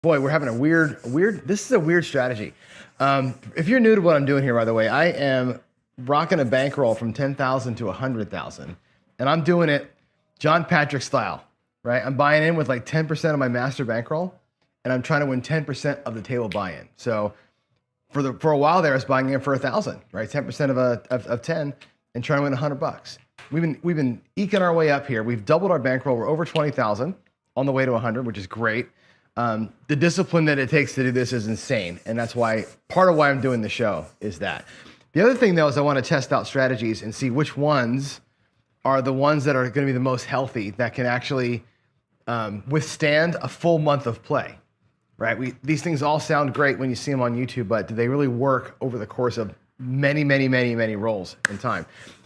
Boy, we're having a weird, this is a weird strategy. If you're new to what I'm doing here, by the way, I am rocking a bankroll from 10,000 to 100,000. And I'm doing it John Patrick style, right? I'm buying in with like 10% of my master bankroll, and I'm trying to win 10% of the table buy-in. So for a while there, I was buying in for 1,000, right? 10% of 10 and trying to win $100. We've been eking our way up here. We've doubled our bankroll. We're over 20,000 on the way to 100, which is great. The discipline that it takes to do this is insane. And that's why, part of why I'm doing the show is that. The other thing though, is I want to test out strategies and see which ones are the ones that are going to be the most healthy, that can actually withstand a full month of play, right? These things all sound great when you see them on YouTube, but do they really work over the course of many rolls in time?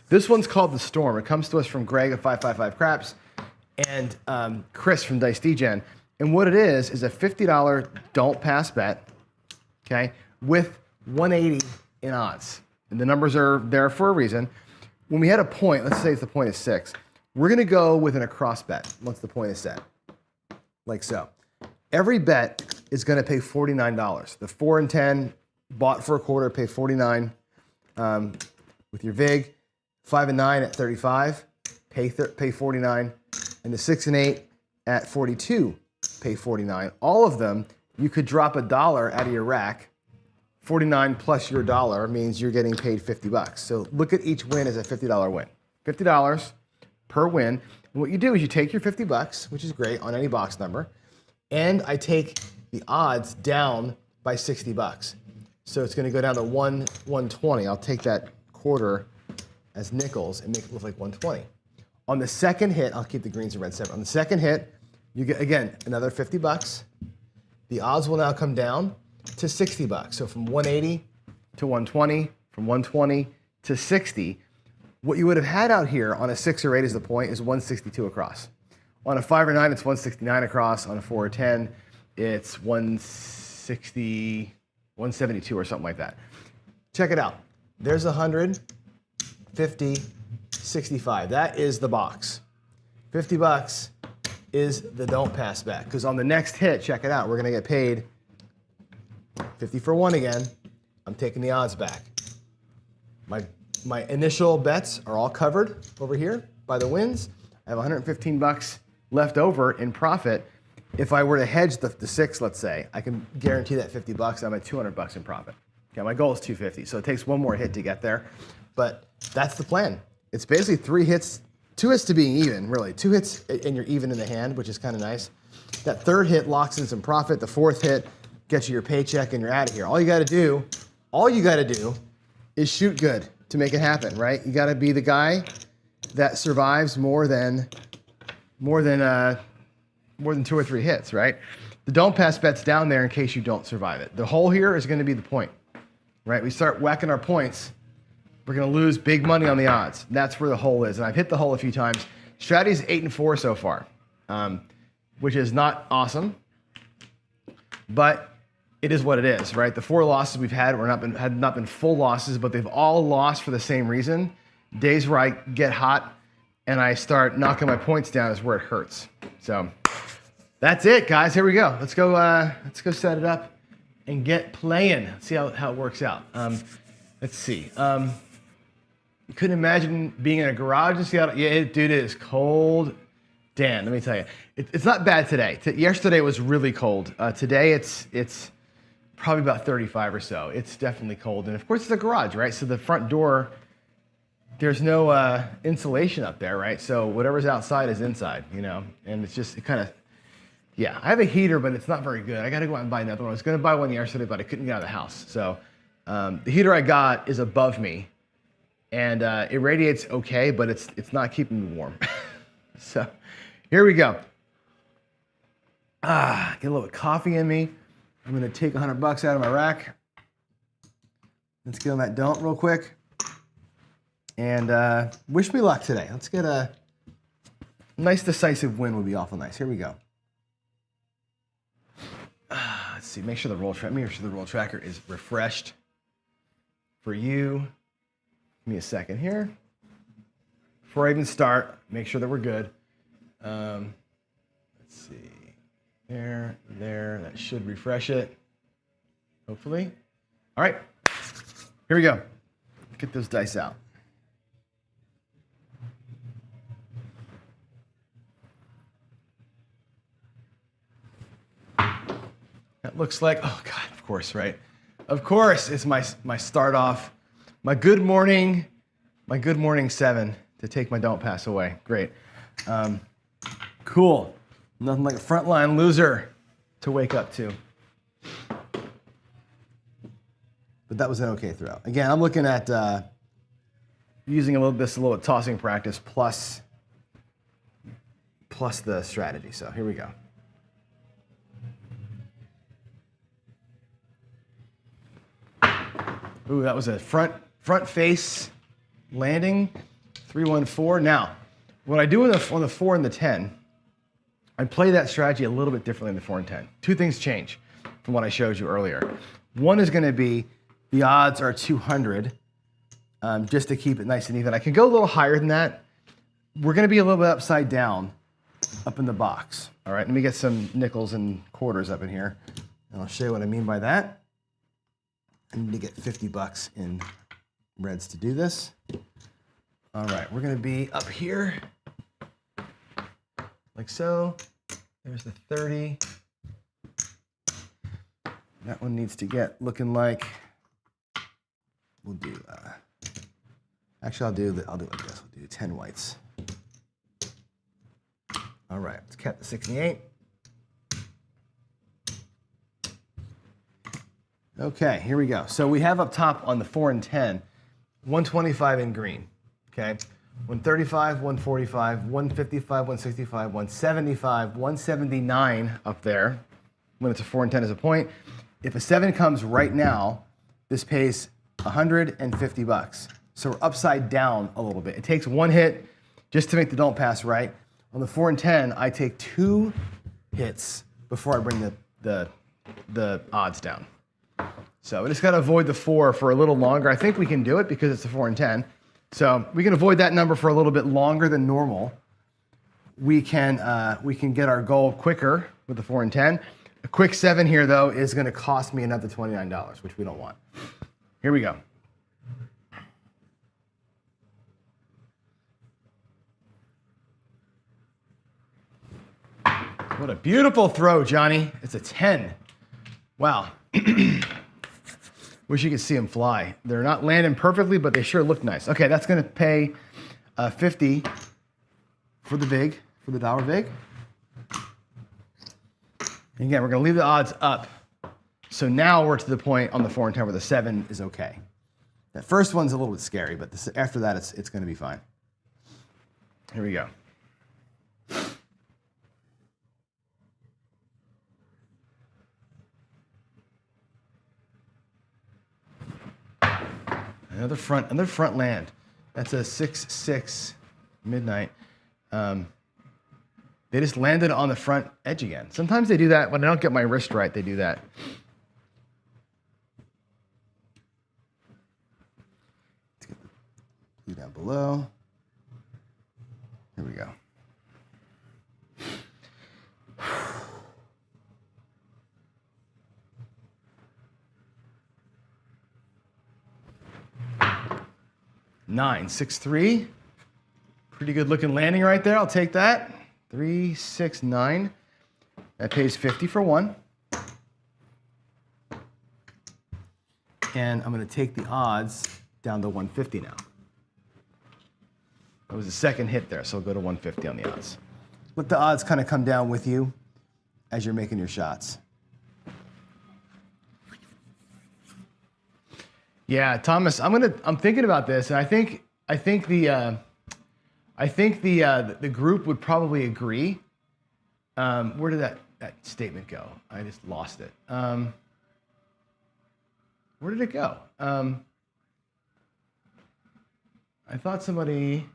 This one's called The Storm. It comes to us from Greg of 555 Craps and Chris from Dice Degeny. And what it is a $50 don't pass bet, okay, with 180 in odds. And the numbers are there for a reason. When we had a point, let's say the point is 6, we're going to go with an across bet once the point is set, like so. Every bet is going to pay $49. The 4 and 10 bought for a quarter pay $49 with your VIG. 5 and 9 at 35 pay $49, and the 6 and 8 at 42 pay $49. All of them, you could drop $1 out of your rack. 49 plus your dollar means you're getting paid $50. So look at each win as a $50 win. $50 per win. And what you do is you take your $50, which is great on any box number, and I take the odds down by $60. So it's going to go down to 120. I'll take that quarter as nickels and make it look like 120. On the second hit, I'll keep the greens and reds separate. On the second hit, you get, again, another $50. The odds will now come down to $60. So from 180 to 120, from 120 to 60. What you would have had out here on a 6 or 8 as the point is 162 across. On a 5 or 9, it's 169 across. On a 4 or 10, it's 160, 172 or something like that. Check it out. There's 100, 50, 65. That is the box. $50 is the don't pass bet. Because on the next hit, check it out, we're going to get paid 50 for 1 again. I'm taking the odds back. My initial bets are all covered over here by the wins. I have $115 left over in profit. If I were to hedge the 6, let's say, I can guarantee that $50. I'm at $200 in profit. Okay, my goal is 250, so it takes one more hit to get there. But that's the plan. It's basically 3 hits, 2 hits to being even, really. 2 hits and you're even in the hand, which is kind of nice. That third hit locks in some profit. The fourth hit gets you your paycheck and you're out of here. All you got to do is shoot good to make it happen, right? You got to be the guy that survives more than 2 or 3 hits, right? The don't pass bet's down there in case you don't survive it. The hole here is going to be the point, right? We start whacking our points, we're going to lose big money on the odds. That's where the hole is. And I've hit the hole a few times. Strategy's 8 and 4 so far, which is not awesome, but it is what it is, right? The 4 losses we've had had not been full losses, but they've all lost for the same reason. Days where I get hot and I start knocking my points down is where it hurts. So that's it, guys. Here we go. Let's go set it up and get playing. See how it works out. Let's see. You couldn't imagine being in a garage in Seattle. Yeah, dude, it is cold. Dan, let me tell you, it's not bad today. Yesterday was really cold. Today it's probably about 35 or so. It's definitely cold, and of course it's a garage, right? So the front door, there's no insulation up there, right? So whatever's outside is inside, you know. And it's just yeah. I have a heater, but it's not very good. I got to go out and buy another one. I was going to buy one yesterday, but I couldn't get out of the house. So the heater I got is above me, and it radiates okay, but it's not keeping me warm. So here we go. Get a little bit of coffee in me. I'm going to take $100 out of my rack. Let's get on that don't real quick. And wish me luck today. Let's get a nice decisive win would be awful nice. Here we go. Let's see. Make sure the roll tracker is refreshed for you. Give me a second here. Before I even start, make sure that we're good. Let's see. There, that should refresh it, hopefully. All right, here we go. Get those dice out. That looks like, oh God, of course, right? Of course, it's my start off, my good morning 7 to take my don't pass away. Great. Cool. Nothing like a frontline loser to wake up to. But that was an okay throw. Again, I'm looking at using a little tossing practice plus the strategy. So here we go. Ooh, that was a front face landing, 3-1-4. Now, what I do on the 4 and the 10, I play that strategy a little bit differently in the 4 and 10. Two things change from what I showed you earlier. One is going to be the odds are 200, just to keep it nice and even. I can go a little higher than that. We're going to be a little bit upside down up in the box. All right, let me get some nickels and quarters up in here, and I'll show you what I mean by that. I need to get $50 in reds to do this. All right, we're gonna be up here, like so. There's the 30. That one needs to get looking like, we'll do, actually I'll do it like this. We'll do 10 whites. All right, let's cap the 68. Okay, here we go. So we have up top on the 4 and 10, 125 in green, okay? 135, 145, 155, 165, 175, 179 up there when it's a 4 and 10 as a point. If a 7 comes right now, this pays $150. So we're upside down a little bit. It takes one hit just to make the don't pass right. On the 4 and 10, I take 2 hits before I bring the odds down. So we just got to avoid the 4 for a little longer. I think we can do it because it's a 4 and 10. So we can avoid that number for a little bit longer than normal. We can get our goal quicker with the 4 and 10. A quick 7 here, though, is going to cost me another $29, which we don't want. Here we go. What a beautiful throw, Johnny. It's a 10. Wow. Wish you could see them fly. They're not landing perfectly, but they sure look nice. Okay, that's going to pay $50 for the vig, for the dollar vig. And again, we're going to leave the odds up. So now we're to the point on the 4 and 10 where the 7 is okay. That first one's a little bit scary, but after that, it's going to be fine. Here we go. Another front land. That's a 6-6 midnight. They just landed on the front edge again. Sometimes they do that when I don't get my wrist right. They do that. Let's get the blue down below. Here we go. Nine, 6-3. Pretty good looking landing right there. I'll take that. 3, 6, 9. That pays 50 for one. And I'm going to take the odds down to 150 now. That was the second hit there, so I'll go to 150 on the odds. Let the odds kind of come down with you as you're making your shots. Yeah, Thomas, I'm thinking about this, and I think the group would probably agree. Where did that statement go? I just lost it. Where did it go? I thought somebody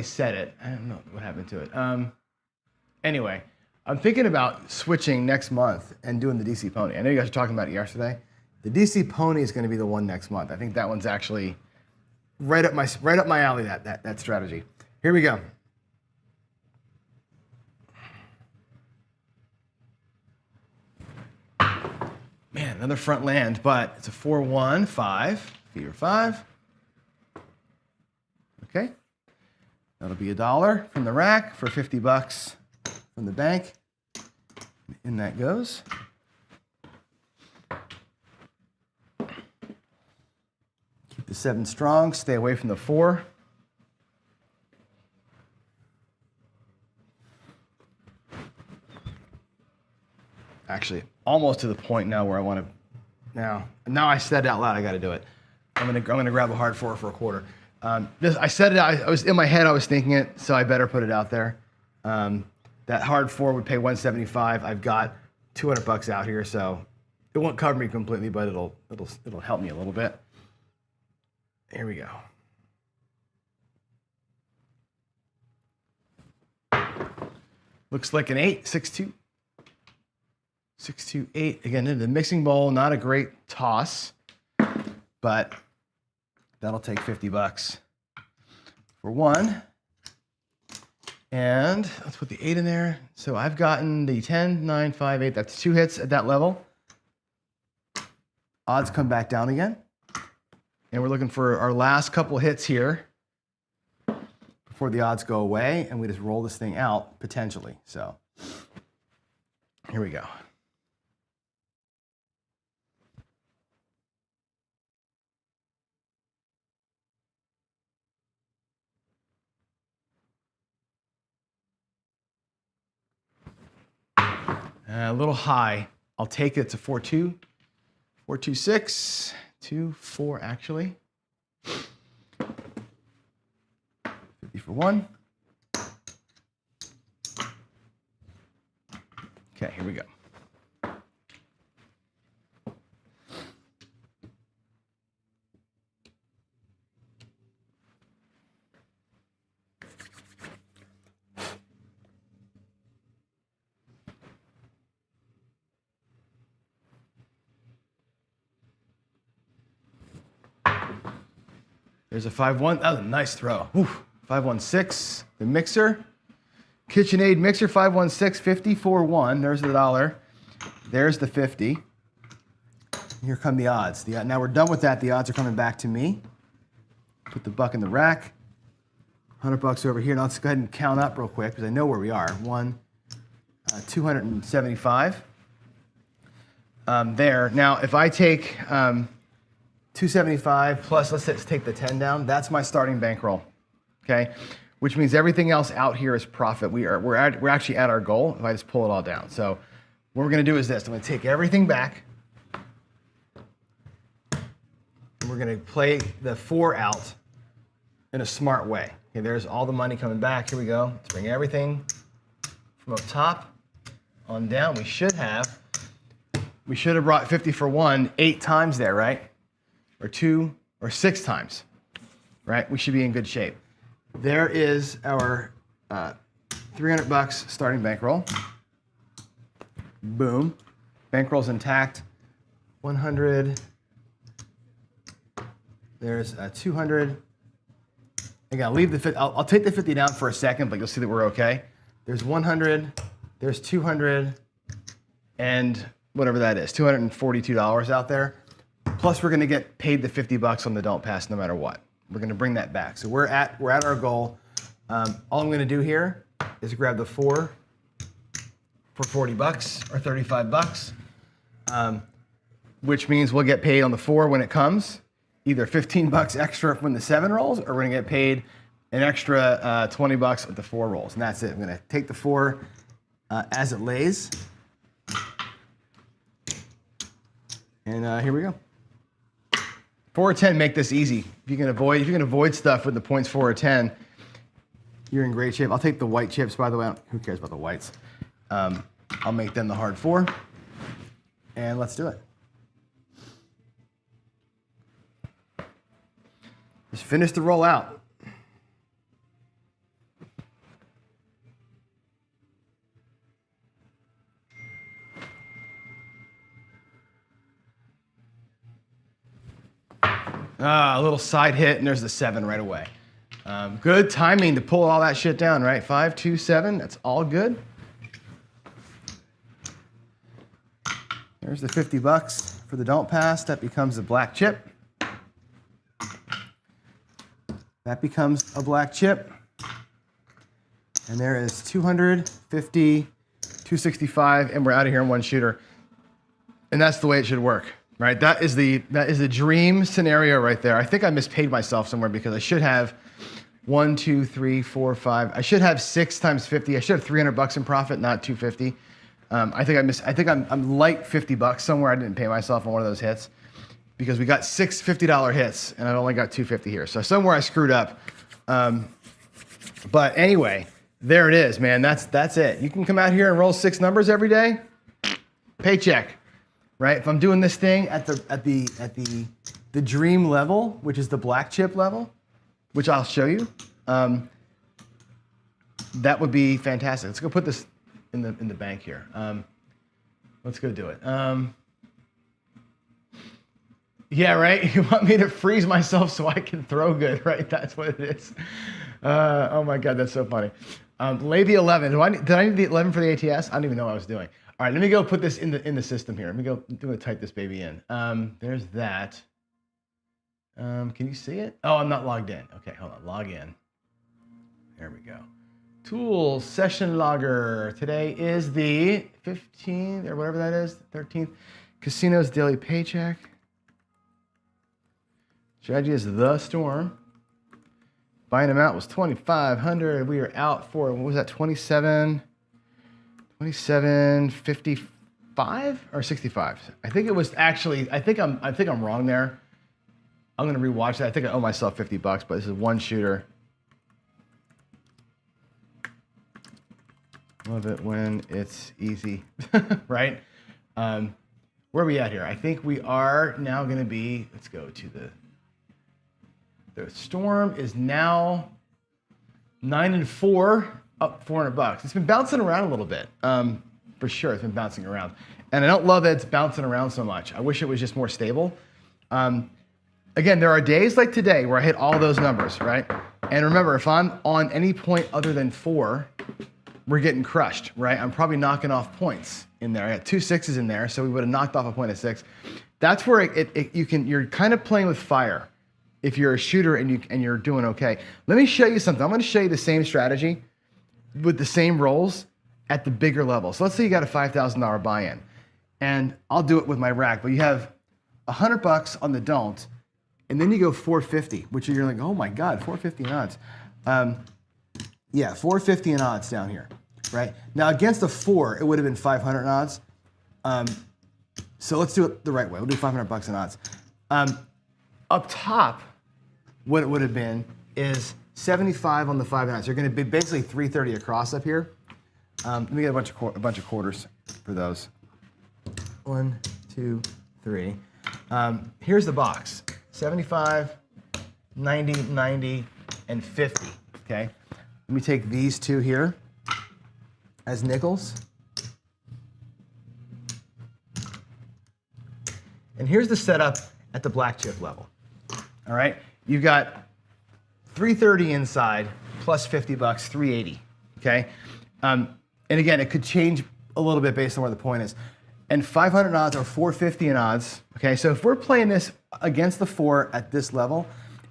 said it. I don't know what happened to it. Anyway. I'm thinking about switching next month and doing the DC Pony. I know you guys were talking about it yesterday. The DC Pony is going to be the one next month. I think that one's actually right up my alley, that strategy. Here we go. man, another front land, but it's a 4-1, 5, fever 5. Okay. That'll be $1 from the rack for 50 bucks from the bank. In that goes. Keep the 7 strong, stay away from the 4. Actually, almost to the point now where I want to. Now I said it out loud. I got to do it. I'm gonna grab a hard 4 for a quarter. I said it. I was in my head. I was thinking it, so I better put it out there. That hard 4 would pay 175. I've got 200 bucks out here, so it won't cover me completely, but it'll help me a little bit. Here we go. Looks like an 8, 6-2. 6, 2, 8. Again, into the mixing bowl, not a great toss, but that'll take 50 bucks for 1. And let's put the 8 in there. So I've gotten the 10, 9, 5, 8. That's 2 hits at that level. Odds come back down again. And we're looking for our last couple hits here before the odds go away, and we just roll this thing out potentially. So here we go. A little high. I'll take it. It's a 4-2. 4, 2, 6. 2, 4 actually. 50 for 1. Okay, here we go. There's a 5-1. That was a nice throw. 5-1-6. The mixer. KitchenAid mixer 5-1-6. 50-4-1. There's the $1. There's the 50. Here come the odds. Now we're done with that. The odds are coming back to me. Put the buck in the rack. 100 bucks over here. Now let's go ahead and count up real quick because I know where we are. 275. There. Now if I take 275 plus, let's take the 10 down. That's my starting bankroll, okay? Which means everything else out here is profit. We're actually at our goal if I just pull it all down. So what we're gonna do is this. I'm gonna take everything back. And we're gonna play the 4 out in a smart way. Okay, there's all the money coming back. Here we go. Let's bring everything from up top on down. We should have brought 50 for 1 8 times there, right? Or 2 or 6 times, right? We should be in good shape. There is our 300 bucks starting bankroll. Boom. Bankroll's intact. 100. There's 200. Again, I'll leave the 50. I'll take the 50 down for a second, but you'll see that we're okay. There's 100. There's 200. And whatever that is, $242 out there. Plus, we're going to get paid the 50 bucks on the don't pass no matter what. We're going to bring that back. So we're at our goal. All I'm going to do here is grab the 4 for 40 bucks or 35 bucks, which means we'll get paid on the 4 when it comes, either 15 bucks extra when the 7 rolls, or we're going to get paid an extra 20 bucks with the 4 rolls. And that's it. I'm going to take the 4 as it lays. And here we go. 4 or 10 make this easy. If you can avoid stuff with the points 4 or 10, you're in great shape. I'll take the white chips, by the way. Who cares about the whites? I'll make them the hard 4. And let's do it. Just finish the roll out. A little side hit, and there's the 7 right away. Good timing to pull all that shit down, right? 5, 2, 7, that's all good. There's the 50 bucks. for the don't pass, that becomes a black chip. That becomes a black chip. And there is 250, 265, and we're out of here in one shooter. And that's the way it should work, right? That is the dream scenario right there. I think I mispaid myself somewhere because I should have 1, 2, 3, 4, 5. I should have 6 times 50. I should have $300 in profit, not 250. I think I'm light $50 somewhere. I didn't pay myself on one of those hits because we got 6 $50 hits and I only got 250 here. So somewhere I screwed up. But anyway, there it is, man. That's it. You can come out here and roll 6 numbers every day. Paycheck, right? If I'm doing this thing at the dream level, which is the black chip level, which I'll show you, that would be fantastic. Let's go put this in the bank here. Let's go do it. Yeah, right. You want me to freeze myself so I can throw good, right? That's what it is. Oh my God, that's so funny. Lay the 11. Did I need the 11 for the ATS? I don't even know what I was doing. All right, let me go put this in the system here. Let me go type this baby in. There's that. Can you see it? Oh, I'm not logged in. Okay, hold on. Log in. There we go. Tools, session logger. Today is the 15th or whatever that is, 13th. Casinos daily paycheck. Strategy is the storm. Buying amount was 2,500. We are out for, what was that, 27.55 or 65? I think it was actually, I think I'm wrong there. I'm gonna rewatch that. I think I owe myself $50, but this is one shooter. Love it when it's easy, right? Where are we at here? I think we are now gonna be, let's go to the storm is now 9 and 4, up $400. It's been bouncing around a little bit, for sure. It's been bouncing around, and I don't love that it's bouncing around so much. I wish it was just more stable. Again, there are days like today where I hit all those numbers, right? And remember, if I'm on any point other than 4, we're getting crushed, right? I'm probably knocking off points in there. I got 2 6s in there, so we would have knocked off a point of 6. That's where you're kind of playing with fire if you're a shooter and you're doing okay. Let me show you something. I'm going to show you the same strategy with the same rolls at the bigger level. So let's say you got a $5,000 buy-in, and I'll do it with my rack, but you have $100 on the don't, and then you go 450, which you're like, oh my God, 450 in odds. Yeah, 450 in odds down here, right? Now against a 4, it would have been 500 in odds. So let's do it the right way. We'll do $500 in odds. Up top, what it would have been is 75 on the 5 and odds. You're going to be basically 330 across up here. Let me get a bunch of quarters for those. 1, 2, 3. Here's the box: 75, 90, 90, and 50. Okay. Let me take these two here as nickels. And here's the setup at the black chip level. All right, you've got 330 inside plus $50, 380. Okay, and again, it could change a little bit based on where the point is. And 500 odds or 450 in odds. Okay, so if we're playing this against the 4 at this level,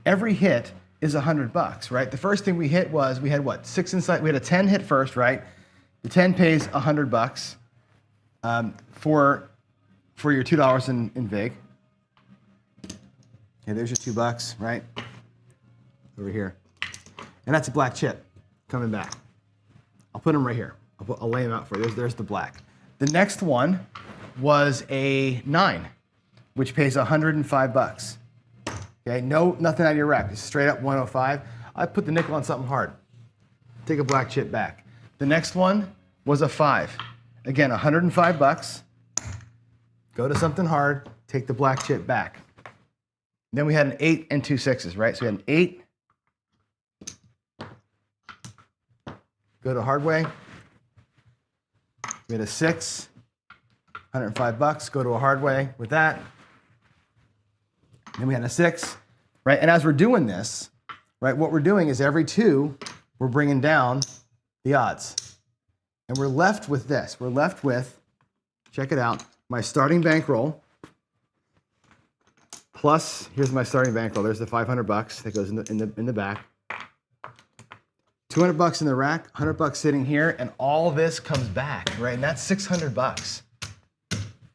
every hit is $100, right? The first thing we hit was, we had what, 6 inside. We had a 10 hit first, right? The 10 pays $100 for your $2 in vig. Okay, there's your $2, right? Over here. And that's a black chip coming back. I'll put them right here. I'll lay them out for you. There's the black. The next one was a 9, which pays $105. Okay, nothing out of your rack. It's straight up 105. I put the nickel on something hard. Take a black chip back. The next one was a 5. Again, $105. Go to something hard. Take the black chip back. Then we had an 8 and 2 6s, right? So we had an 8. Go to hard way. We had a 6. $105. Go to a hard way with that. Then we had a 6, right? And as we're doing this, right, what we're doing is every 2, we're bringing down the odds. And we're left with this. We're left with, check it out, my starting bankroll plus, here's my starting bankroll. There's the 500 bucks that goes in the back. 200 bucks in the rack, 100 bucks sitting here, and all this comes back, right? And that's 600 bucks,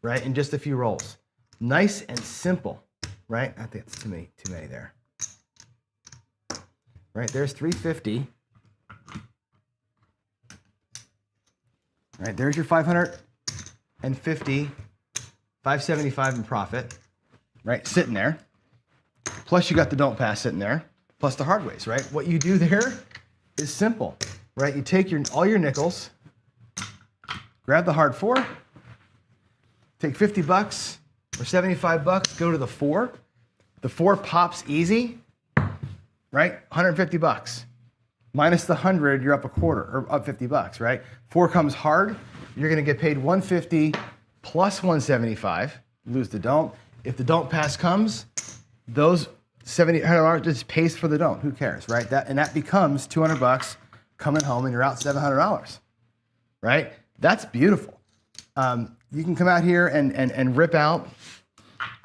right? In just a few rolls. Nice and simple, right? I think it's too many there. Right, there's 350. Right, there's your 550, 575 in profit, right? Sitting there. Plus you got the don't pass sitting there, plus the hard ways, right? What you do there is simple, right? You take all your nickels, grab the hard 4, take 50 bucks or 75 bucks, go to the 4. The 4 pops easy, right? 150 bucks. Minus the 100, you're up a quarter, or up 50 bucks, right? 4 comes hard, you're gonna get paid 150 plus 175, lose the don't. If the don't pass comes, those $100 just pays for the don't, who cares, right? That becomes 200 bucks coming home and you're out $700, right? That's beautiful. You can come out here and rip out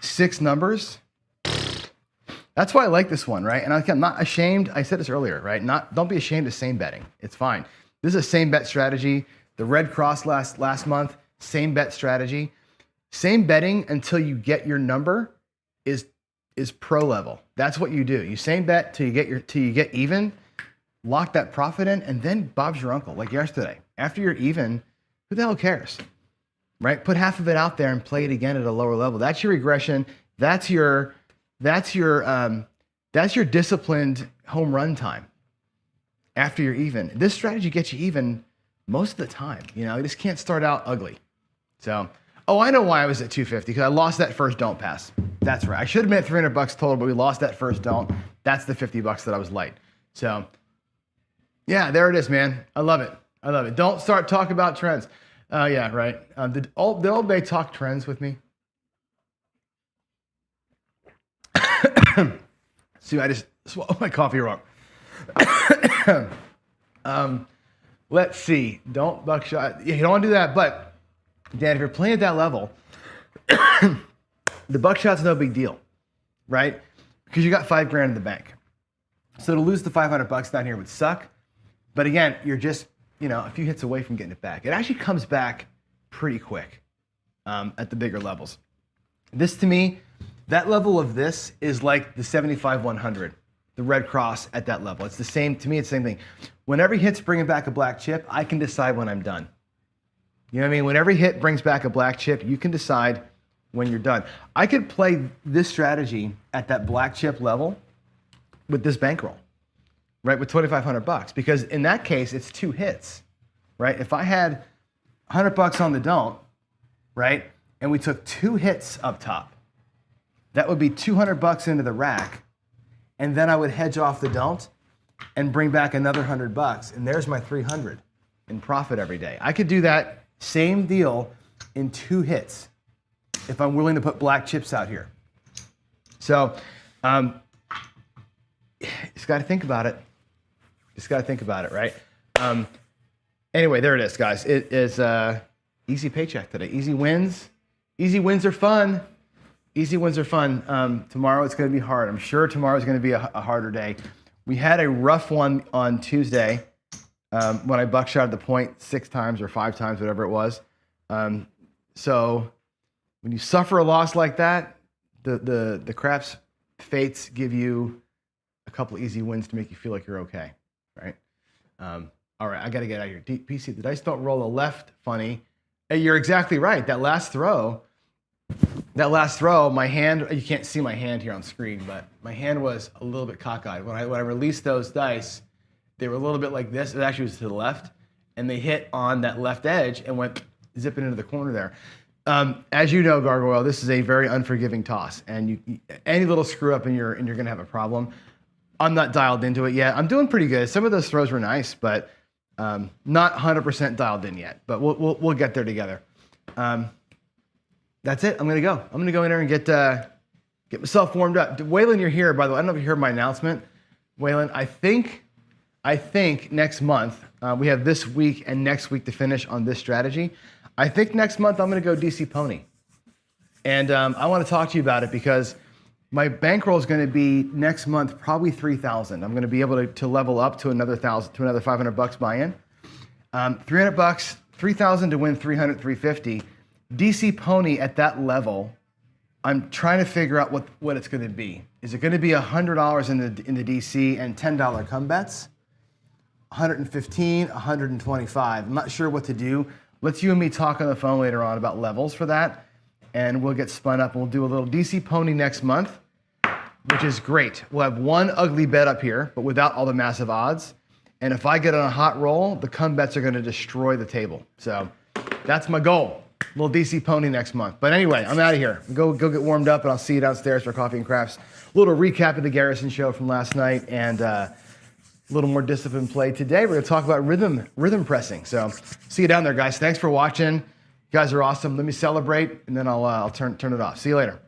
6 numbers. That's why I like this one, right? And I'm not ashamed. I said this earlier, right? Don't be ashamed of same betting. It's fine. This is a same bet strategy. The Red Cross last month, same bet strategy. Same betting until you get your number is pro level. That's what you do. You same bet till you get even, lock that profit in, and then Bob's your uncle. Like yesterday, after you're even, who the hell cares, right? Put half of it out there and play it again at a lower level. That's your regression. That's your disciplined home run time after you're even. This strategy gets you even most of the time. You know, you just can't start out ugly. So, I know why I was at 250, because I lost that first don't pass. That's right. I should have been at 300 bucks total, but we lost that first don't. That's the 50 bucks that I was light. So, yeah, there it is, man. I love it. I love it. Don't start talking about trends. Yeah, right. Did Old Bay talk trends with me? See, I just swallowed my coffee wrong. Let's see. Don't buckshot. Yeah, you don't want to do that. But, Dan, if you're playing at that level, the buckshot's no big deal, right? Because you got $5,000 in the bank. So to lose the 500 bucks down here would suck. But again, you're just, a few hits away from getting it back. It actually comes back pretty quick at the bigger levels. This, to me, that level of this is like the 75-100, the Red Cross at that level. It's the same, to me, it's the same thing. When every hit's bringing back a black chip, I can decide when I'm done. You know what I mean? When every hit brings back a black chip, you can decide when you're done. I could play this strategy at that black chip level with this bankroll, right? With 2,500 bucks, because in that case, it's 2 hits, right? If I had 100 bucks on the don't, right? And we took 2 hits up top, that would be 200 bucks into the rack. And then I would hedge off the don't and bring back another 100 bucks. And there's my 300 in profit every day. I could do that same deal in 2 hits if I'm willing to put black chips out here. So, just got to think about it. Just got to think about it, right? Anyway, there it is, guys. It is easy paycheck today. Easy wins. Easy wins are fun. Easy wins are fun. Tomorrow it's going to be hard. I'm sure tomorrow is going to be a harder day. We had a rough one on Tuesday when I buckshot the point 6 times or 5 times, whatever it was. So when you suffer a loss like that, the craps fates give you a couple of easy wins to make you feel like you're okay, right? All right, I got to get out of here. PC, the dice don't roll the left funny. Hey, you're exactly right. That last throw, my hand, you can't see my hand here on screen, but my hand was a little bit cockeyed. When I released those dice, they were a little bit like this. It actually was to the left, and they hit on that left edge and went zipping into the corner there. As you know, Gargoyle, this is a very unforgiving toss, and any little screw up and you're going to have a problem. I'm not dialed into it yet. I'm doing pretty good. Some of those throws were nice, but not 100% dialed in yet. But we'll get there together. That's it. I'm gonna go. I'm gonna go in there and get myself warmed up. Waylon, you're here, by the way. I don't know if you heard my announcement. Waylon, I think next month we have this week and next week to finish on this strategy. I think next month I'm gonna go DC Pony, and I want to talk to you about it because My bankroll is going to be next month probably 3,000. I'm going to be able to level up to another 1,000 to another $500 buy-in. $300, 3,000 to win 300, 350. DC Pony at that level, I'm trying to figure out what it's going to be. Is it going to be $100 in the DC and $10 come bets? 115, 125. I'm not sure what to do. Let's you and me talk on the phone later on about levels for that, and we'll get spun up and we'll do a little DC Pony next month, which is great. We'll have one ugly bet up here, but without all the massive odds. And if I get on a hot roll, the come bets are going to destroy the table. So that's my goal. Little DC Pony next month. But anyway, I'm out of here. Go get warmed up, and I'll see you downstairs for coffee and crafts. A little recap of the Garrison show from last night, and a little more disciplined play today. We're going to talk about rhythm pressing. So see you down there, guys. Thanks for watching. You guys are awesome. Let me celebrate, and then I'll turn it off. See you later.